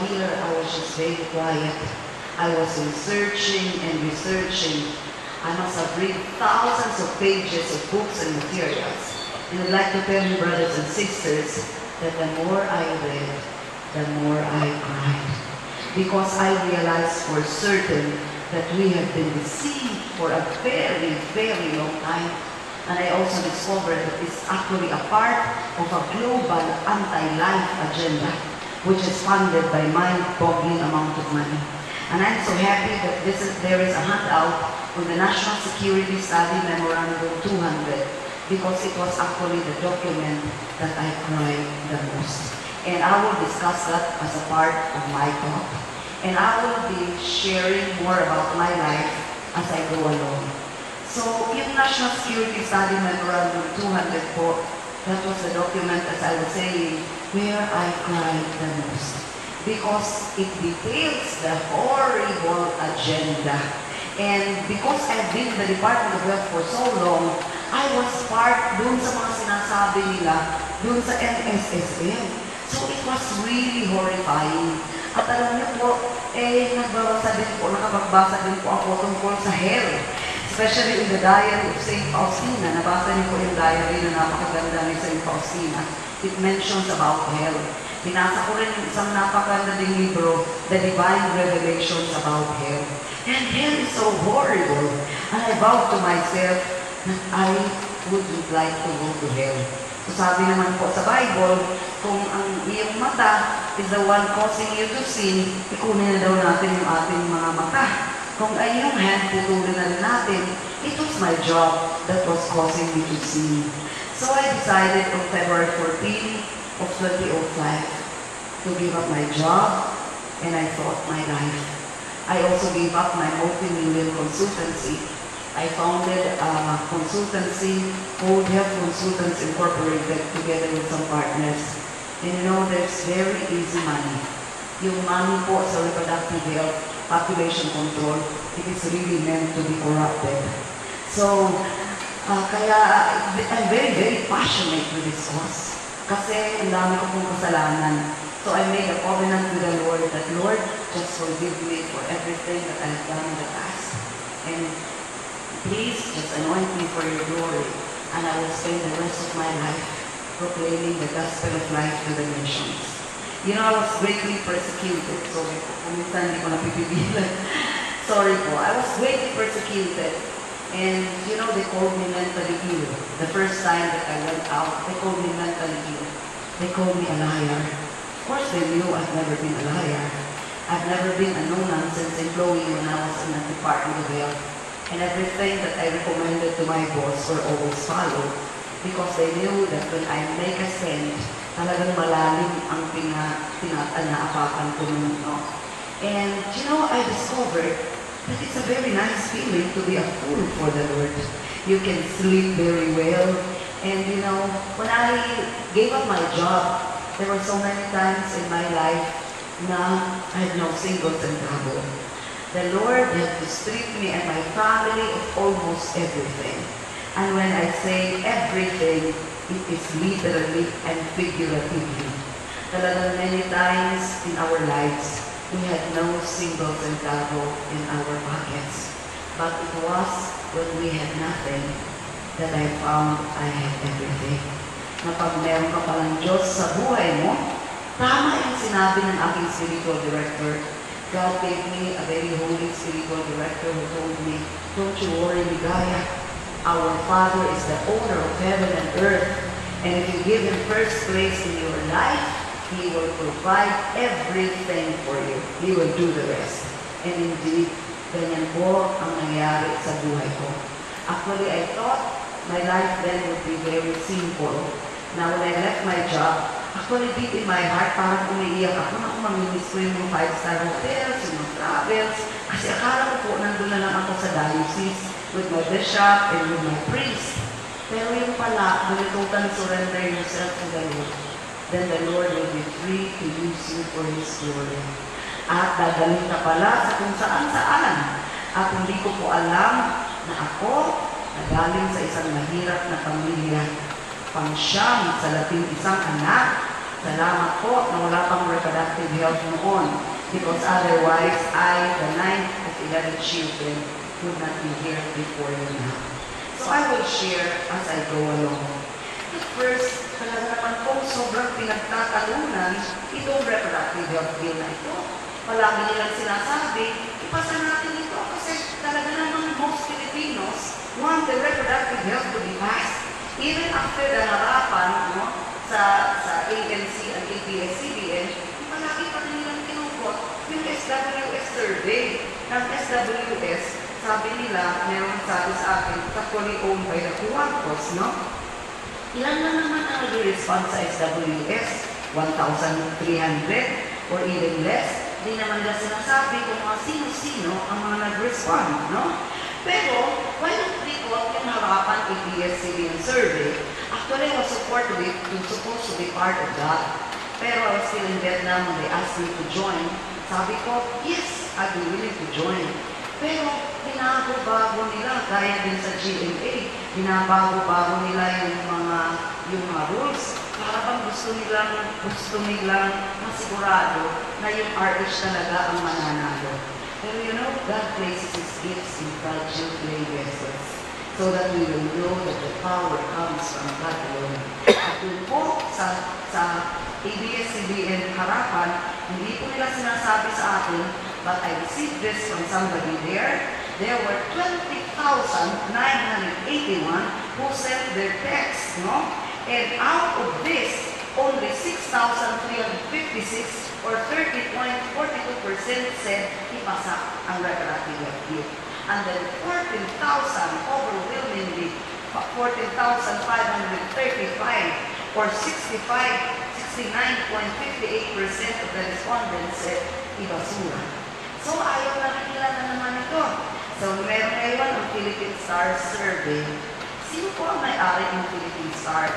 year, I was just very quiet. I was researching and researching. I must have read thousands of pages of books and materials. And I'd like to tell you, brothers and sisters, that the more I read, the more I cried. Because I realized for certain that we have been deceived for a very, very long time. And I also discovered that it's actually a part of a global anti-life agenda, which is funded by mind-boggling amount of money. And I'm so happy that there is a handout on the National Security Study Memorandum 200, because it was actually the document that I cried the most. And I will discuss that as a part of my talk. And I will be sharing more about my life as I go along. So, yung National Security Study Memorandum 200 po, that was the document, as I was saying, where I cried the most. Because it details the horrible agenda. And because I've been in the Department of Health for so long, I was part dun sa mga sinasabi nila, dun sa NSSM. So it was really horrifying. At alam niyo po, nagbabasa din po, nakapagbasa din po ako tungkol sa health. Especially in the Diary of St. Faustina. Nabasa niyo po yung diary na napakaganda ni St. Faustina. It mentions about health. Binasa ko rin yung isang napakaganda ding libro, The Divine Revelations about Health. And hell is so horrible. And I vowed to myself that I wouldn't like to go to hell. So sabi naman po sa Bible, kung ang iyong mata is the one causing you to sin, ikunin na daw natin yung ating mga mata. Kung ay yung hand, putulin na rin natin. It was my job that was causing me to sin. So I decided on February 14 of 2005 to give up my job, and I thought my life. I also gave up my multi-million consultancy. I founded a consultancy called Health Consultants Incorporated together with some partners. And you know, there's very easy money. Yung money po sa reproductive health, population control, it is really meant to be corrupted. So, kaya I'm very, very passionate with this cause. Kasi ang dami ko pong kasalanan. So I made a covenant with the Lord that, Lord, just forgive me for everything that I've done in the past. And please, just anoint me for your glory. And I will spend the rest of my life proclaiming the gospel of life to the nations. You know, I was greatly persecuted. Sorry po, kuminsan hindi ko napipigilan. Sorry po, I was greatly persecuted. And, you know, they called me mentally ill. The first time that I went out, they called me mentally ill. They called me a liar. Of course, they knew I've never been a liar. I've never been a no-nonsense employee when I was in the Department of Health. And everything that I recommended to my boss were always followed. Because they knew that when I make a stand, talagang malalim ang pinaapakan ko nun, no? And, you know, I discovered that it's a very nice feeling to be a fool for the Lord. You can sleep very well. And, you know, when I gave up my job, there were so many times in my life na I had no single centavo. The Lord had to strip me and my family of almost everything. And when I say everything, it is literally and figuratively. Talagang many times in our lives, we had no single centavo in our pockets. But it was when we had nothing that I found I had everything. Na pag meron ka palang Diyos sa buhay mo, tama yung sinabi ng aking spiritual director. God gave me a very holy spiritual director who told me, don't you worry, Ligaya. Our Father is the owner of heaven and earth. And if you give Him first place in your life, He will provide everything for you. He will do the rest. And indeed, ganyan po ang nangyari sa buhay ko. Actually, I thought my life then would be very simple. Now, when I left my job, actually deep in my heart, parang umiiyak ako na mamimiss ko yung mga 5-star hotels, yung mga travels. Kasi akala ko po, nandun na lang ako sa diocese with my bishop and with my priest. Pero yung pala, when you totally surrender yourself to the Lord, then the Lord will be free to use you for His glory. At dadalhin ka pala sa kung saan-saan. At hindi ko po alam na ako nagaling sa isang mahirap na pamilya. Pangsyam sa 11 anak, Salamat po na wala pang reproductive health noon. Because otherwise, I, the 9th of 11 children, would not be here before you now. So I will share as I go along. At first, talaga naman po, sobrang pinagtatalunan itong reproductive health bill na ito. Palagi nilang sinasabi, ipasa natin ito kasi talaga naman most Filipinos want the reproductive health to be passed. Even after the harapan sa ANC at ABS-CBN, palagi pa rin nilang tinukot yung SWS survey ng SWS. Sabi nila, meron sabi sa akin, actually owned by the Kuwankos, no? Ilan na naman ang nag-respond sa SWS? 1,300 or even less? Di naman nila sinasabi kung mga sino-sino ang mga nag-respond, no? Pero, when nag-report yung harapan ABS-CBN survey, actually I was supposed to be part of that. Pero I was still in Vietnam when they asked me to join. Sabi ko, yes, I'd be willing to join. Pero, binago-bago nila, gaya din sa GMA, binabago-bago nila yung mga rules. Para bang gusto nilang masigurado na yung RH talaga ang mananalo. Pero you know, God places His gifts in fragile clay vessels so that we will know that the power comes from God alone. At yun po, sa ABS-CBN harapan, hindi po nila sinasabi sa akin, but I received this from somebody there. There were 20,981 who sent their text, no? And out of this, only 6,356 or 30.42% said ipasa ang reproductive health bill. And then 14,000, overwhelmingly, 14,535 or 69.58% of the respondents said ibasura. So ayaw na na naman ito. So meron ngayon ang Philippine Star Survey. Sino po ang may-ari ng Philippine Star?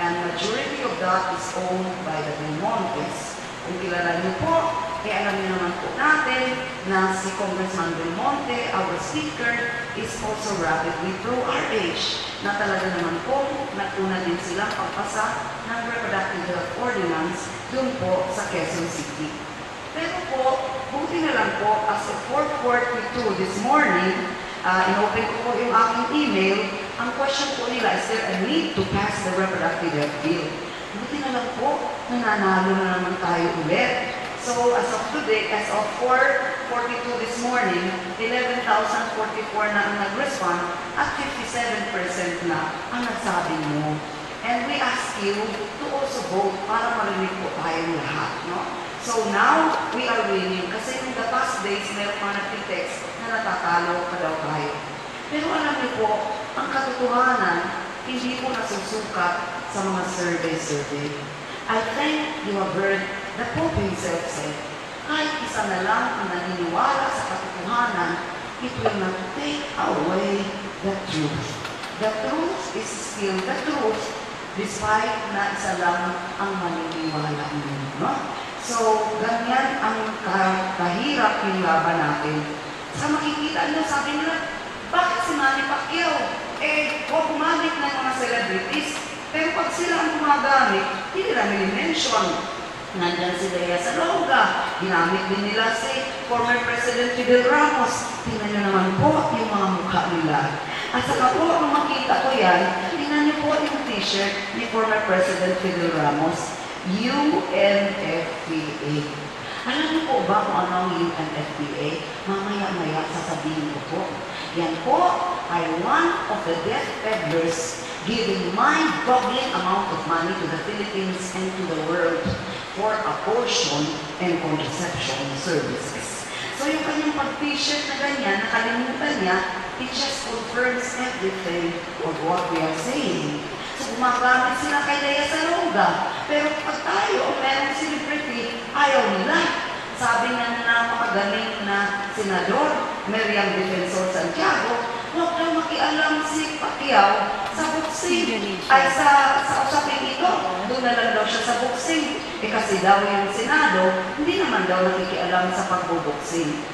And majority of that is owned by the Belmontes. Kung kilala niyo po, alam niyo naman po natin na si Congressman Belmonte, our speaker, is also rapidly pro-RH, na talaga naman po, naguna din silang pagpasa ng reproductive health ordinance dun po sa Quezon City. Pero po, buti na lang po, as of 4:42 this morning, in-open ko po yung aking email, ang question po nila, is there a need to pass the reproductive health bill? Buti na lang po, nananalo na naman tayo ulit. So, as of today, as of 4:42 this morning, 11,044 na ang nag-respond at 57% na ang nagsabi mo. And we ask you to also vote para marinig po tayong lahat, no? So now, we are winning. Kasi in the past days, meron mga nagtitext na natatalo pa daw tayo. Pero alam niyo po, ang katotohanan, hindi po nasusukat sa mga survey. I think you have heard the Pope himself said, kahit isa na lang ang naniniwala sa katotohanan, it will not take away the truth. The truth is still the truth, despite na isa lang ang maniniwala ninyo. No? So, ganyan ang kahirap yung laban natin. Sa makikita nyo, sabi nila, bakit si Manny Pacquiao? Gumamit na yung mga celebrities. Pero pag sila ang gumagamit, hindi nila mini-mention. Nandyan si Lea Salonga, ginamit din nila si former President Fidel Ramos. Tingnan nyo naman po yung mga mukha nila. At saka po, kung makita ko yan, tingnan nyo po yung t-shirt ni former President Fidel Ramos, UNFPA. Alam niyo po ba kung ano ang UNFPA? Mamaya-maya sasabihin ko po. Yan po ay one of the death peddlers giving mind-boggling amount of money to the Philippines and to the world for abortion and contraception services. So yung kanyang pag-t-shirt na ganyan, nakalimutan niya, it just confirms everything of what we are saying. So gumagamit sila kay Lea Salonga. Pero pag tayo o merong celebrity, ayaw nila. Sabi nga na makagaling na senador, Miriam Defensor Santiago, huwag daw makialam si Pacquiao sa boxing. Ay sa usapin ito, doon na lang daw siya sa boxing. Kasi daw yung Senado, hindi naman daw nakikialam sa pagboboxing.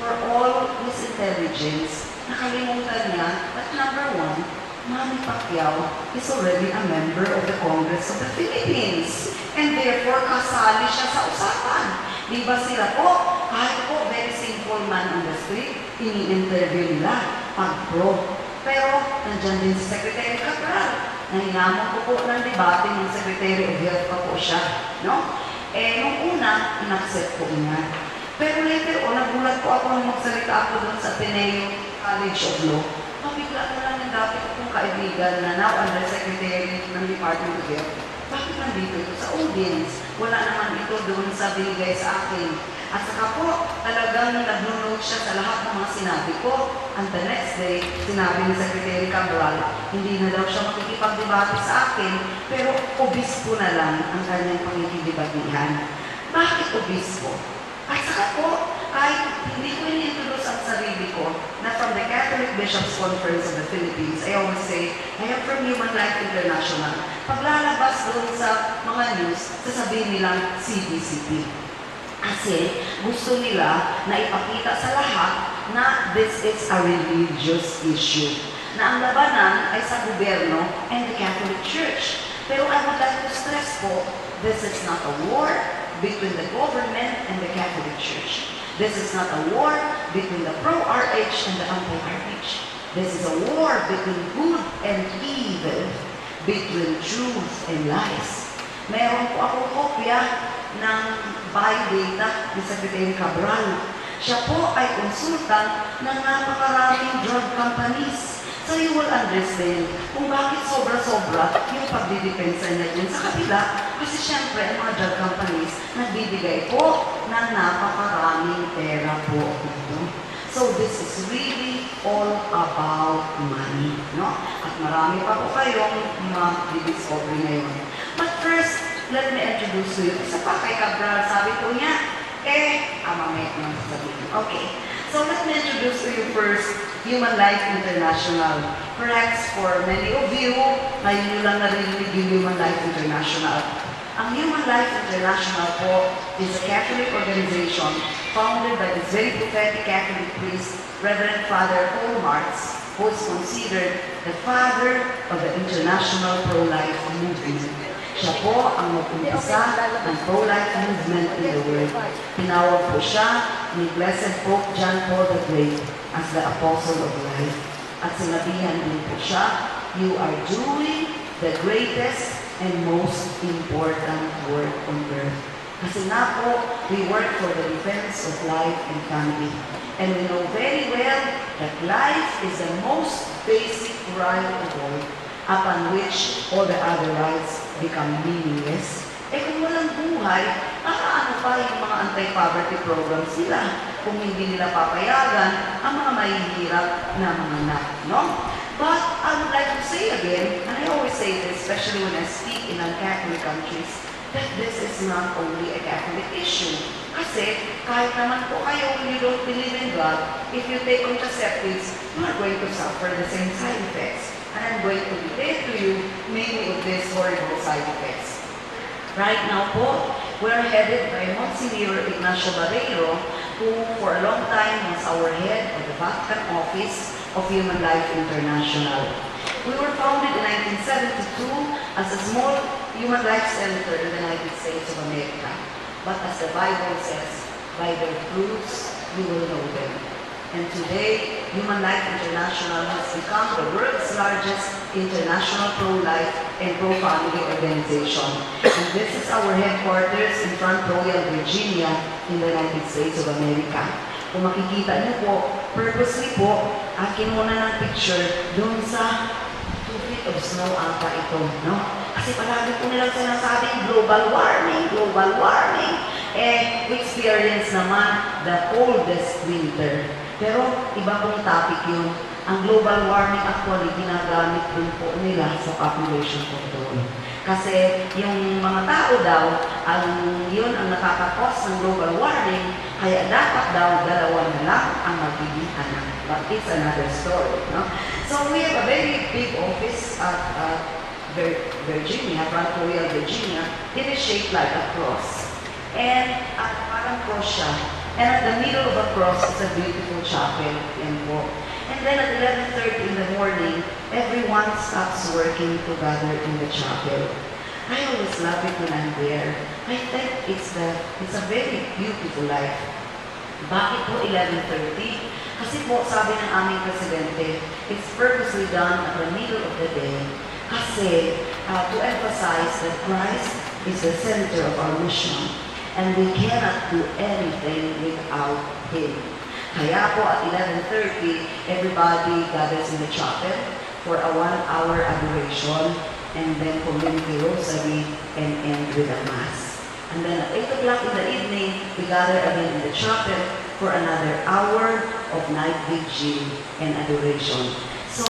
For all his intelligence, nakalimutan niya at number one, Manny Pacquiao is already a member of the Congress of the Philippines. And therefore, kasali siya sa usapan. Di ba sila po, kahit po very simple man on the street, ini-interview nila pag pro. Pero, nandyan din si Secretary Cabral. Nahinamon ko po ng debate ng Secretary of Health pa po siya. No? Nung una, in-accept ko niya. Pero later on, nagulat ko ako nung magsalita ako doon sa Ateneo College of Law. Mabigla na lang yung dati kong kaibigan na now Undersecretary ng Department of Health. Bakit nandito ito sa audience? Wala naman ito doon sa binigay sa akin. At saka po, talagang nag-note siya sa lahat ng mga sinabi ko. And the next day, sinabi ni Secretary Cabral, hindi na daw siya makikipagdebate sa akin, pero obispo na lang ang kanyang pangikidebatihan. Bakit obispo? At saka po, kahit hindi ko ini-introduce ang sarili ko, na from the Catholic Bishops' Conference of the Philippines, I always say, I am from Human Life International. Paglalabas doon sa mga news, sasabihin nilang CBCP. Kasi gusto nila na ipakita sa lahat na this is a religious issue. Na ang labanan ay sa gobyerno and the Catholic Church. Pero I would like to stress po, this is not a war between the government and the Catholic Church. This is not a war between the pro-RH and the anti-RH. This is a war between good and evil, between truth and lies. Meron po akong kopya ng biodata ni Secretary Cabral. Siya po ay konsultant ng napakaraming drug companies. So you will understand kung bakit sobra-sobra yung pagdidepensa na yun sa kabila. Kasi syempre, ang mga drug companies nagbibigay po ng napakaraming pera po ito. So this is really all about money. No? At marami pa po kayong ma-discover ngayon. But first, let me introduce to you. Isa pa kay Cabral, sabi ko niya, mamaya naman sasabihin. Okay. So let me introduce to you first Human Life International. Perhaps for many of you, ngayon nyo lang narinig yung Human Life International. Ang Human Life International po is a Catholic organization founded by this very prophetic Catholic priest, Reverend Father Paul Marx, who is considered the father of the international pro-life movement. Siya po ang mag-umpisa ng pro-life movement in the world. Tinawag po siya ni Blessed Pope John Paul the Great as the Apostle of Life. At sinabihan din po siya, you are doing the greatest and most important work on earth. Kasi nga po, we work for the defense of life and family. And we know very well that life is the most basic right of all, upon which all the other rights become meaningless. Kung walang buhay, ano pa yung mga anti-poverty programs nila kung hindi nila papayagan ang mga mahihirap na mga anak, no? But I would like to say again, and I always say this, especially when I speak in non-Catholic countries, that this is not only a Catholic issue. Kasi kahit naman po kayo, when you don't believe in God, if you take contraceptives, you are going to suffer the same side effects. And I'm going to relate to you many of these horrible side effects. Right now po, we're headed by Monsignor Ignacio Barreiro, who for a long time was our head of the Vatican Office of Human Life International. We were founded in 1972 as a small human life center in the United States of America. But as the Bible says, by their fruits you will know them. And today, Human Life International has become the world's largest international pro-life and pro-family organization. And this is our headquarters in Front Royal, Virginia, in the United States of America. Kung makikita niyo po, purposely po, akin muna ng picture doon sa 2 feet of snow ata ito, no? Kasi palagi po nilang sinasabing global warming, global warming. We experience naman the coldest winter. Pero iba pong topic yun. Ang global warming actually ginagamit din po nila sa population control. Kasi yung mga tao daw, yun ang nakakakos ng global warming, kaya dapat daw dalawa na lang ang magiging anak. But it's another story. No? So we have a very big office at Virginia, Front Royal, Virginia. It is shaped like a cross. And parang cross siya. And at the middle of a cross is a beautiful chapel. Yan po. And then at 11:30 in the morning, everyone stops working to gather in the chapel. I always love it when I'm there. I think it's a very beautiful life. Bakit po 11:30? Kasi po sabi ng aming presidente, it's purposely done at the middle of the day. Kasi to emphasize that Christ is the center of our mission. And we cannot do anything without Him. Kaya po at 11:30, everybody gathers in the chapel for a 1-hour adoration and then community rosary and end with a mass. And then at 8 o'clock in the evening, we gather again in the chapel for another hour of night vigil and adoration.